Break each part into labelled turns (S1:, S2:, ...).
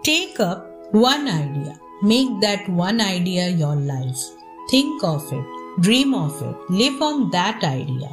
S1: Take up one idea. Make that one idea your life. Think of it, dream of it, live on that idea.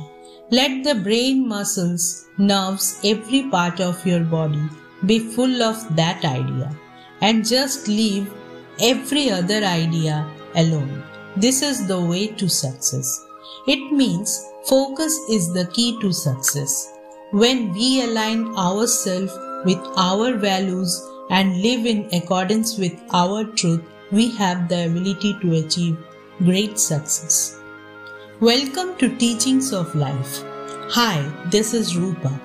S1: Let the brain, muscles, nerves, every part of your body be full of that idea and just leave every other idea alone. This is the way to success. It means focus is the key to success. When we align ourselves with our values and live in accordance with our truth, we have the ability to achieve great success. Welcome to Teachings of Life. Hi, this is Rupa.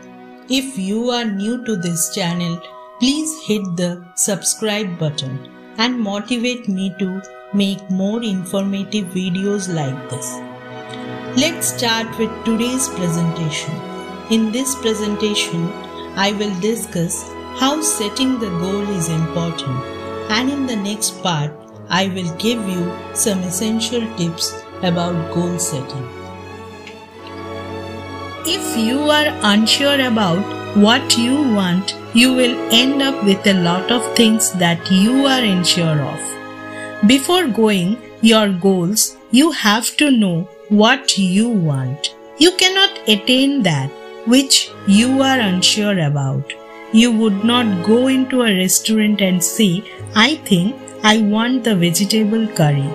S1: If you are new to this channel, please hit the subscribe button and motivate me to make more informative videos like this. Let's start with today's presentation. In this presentation, I will discuss how setting the goal is important, and in the next part, I will give you some essential tips about goal setting. If you are unsure about what you want, you will end up with a lot of things that you are unsure of. Before going your goals, you have to know what you want. You cannot attain that which you are unsure about. You would not go into a restaurant and say, I think I want the vegetable curry.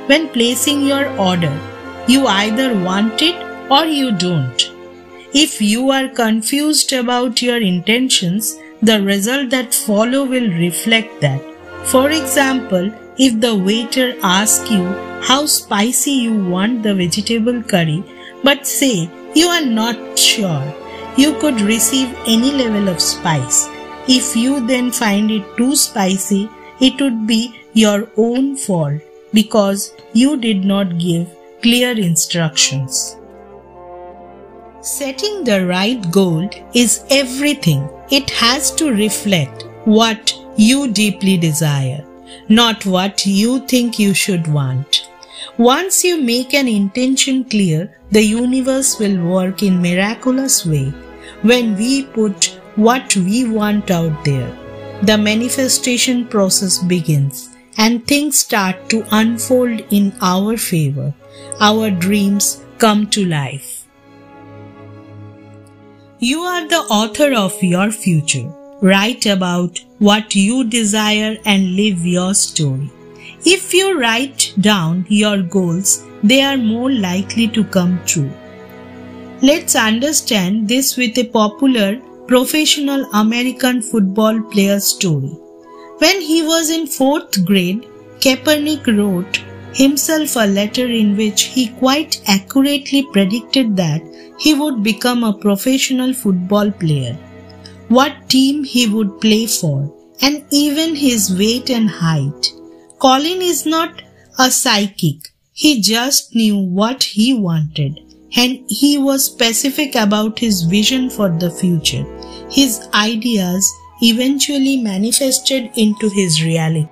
S1: When placing your order, you either want it or you don't. If you are confused about your intentions, the result that follow will reflect that. For example, if the waiter asks you how spicy you want the vegetable curry, but say you are not sure, you could receive any level of spice. If you then find it too spicy, it would be your own fault because you did not give clear instructions. Setting the right goal is everything. It has to reflect what you deeply desire, not what you think you should want. Once you make an intention clear, the universe will work in miraculous way. When we put what we want out there, the manifestation process begins and things start to unfold in our favor. Our dreams come to life. You are the author of your future. Write about what you desire and live your story. If you write down your goals, they are more likely to come true. Let's understand this with a popular professional American football player story. When he was in 4th grade, Kaepernick wrote himself a letter in which he quite accurately predicted that he would become a professional football player, what team he would play for, and even his weight and height. Colin is not a psychic. He just knew what he wanted, and he was specific about his vision for the future. His ideas eventually manifested into his reality.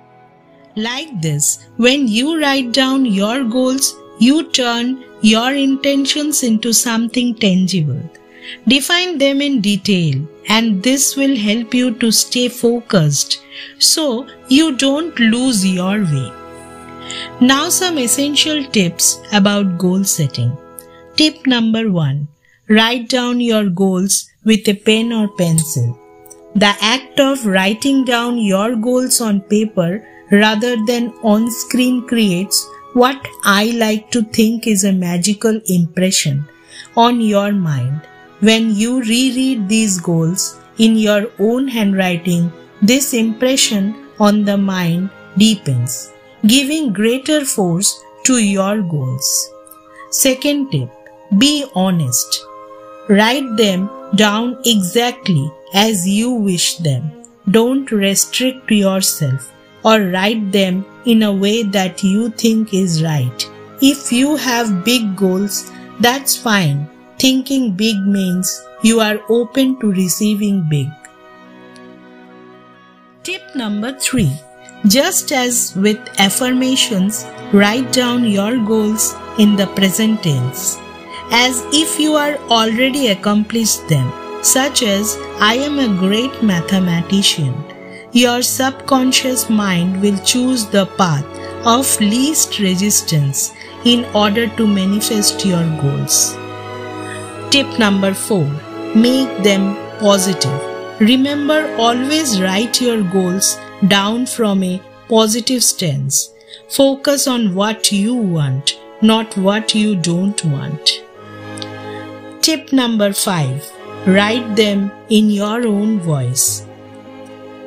S1: Like this, when you write down your goals, you turn your intentions into something tangible. Define them in detail, and this will help you to stay focused so you don't lose your way. Now some essential tips about goal setting. Tip number 1. Write down your goals with a pen or pencil. The act of writing down your goals on paper rather than on screen creates what I like to think is a magical impression on your mind. When you reread these goals in your own handwriting, this impression on the mind deepens, giving greater force to your goals. Second tip. Be honest. Write them down exactly as you wish them. Don't restrict yourself or write them in a way that you think is right. If you have big goals, that's fine. Thinking big means you are open to receiving big. Tip number 3. Just as with affirmations, write down your goals in the present tense, as if you are already accomplished them, such as I am a great mathematician. your subconscious mind will choose the path of least resistance in order to manifest your goals. Tip number 4. Make them positive. Remember, always write your goals down from a positive stance. Focus on what you want, not what you don't want. Tip number 5. Write them in your own voice.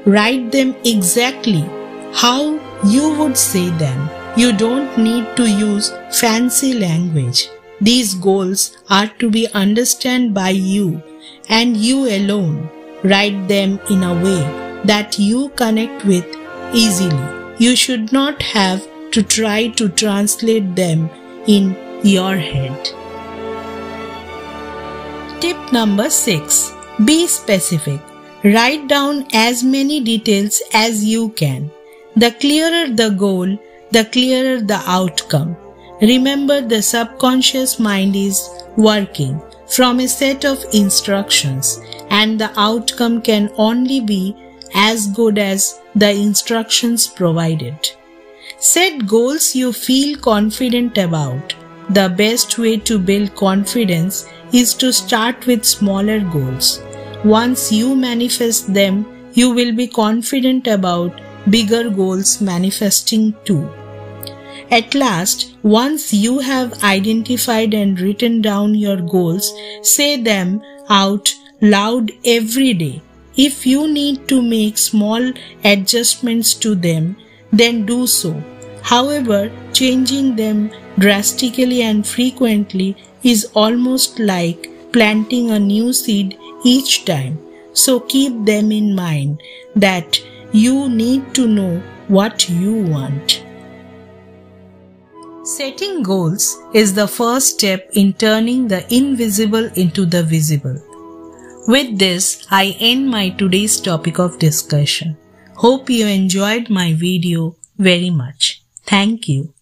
S1: Write them exactly how you would say them. You don't need to use fancy language. These goals are to be understood by you and you alone. Write them in a way that you connect with easily. You should not have to try to translate them in your head. Tip number 6. Be specific. Write down as many details as you can. The clearer the goal, the clearer the outcome. Remember, the subconscious mind is working from a set of instructions, and the outcome can only be as good as the instructions provided. Set goals you feel confident about. The best way to build confidence is to start with smaller goals. Once you manifest them, you will be confident about bigger goals manifesting too. At last, once you have identified and written down your goals, say them out loud every day. If you need to make small adjustments to them, then do so. However, changing them drastically and frequently is almost like planting a new seed each time. So keep them in mind that you need to know what you want. Setting goals is the first step in turning the invisible into the visible. With this, I end my today's topic of discussion. Hope you enjoyed my video very much. Thank you.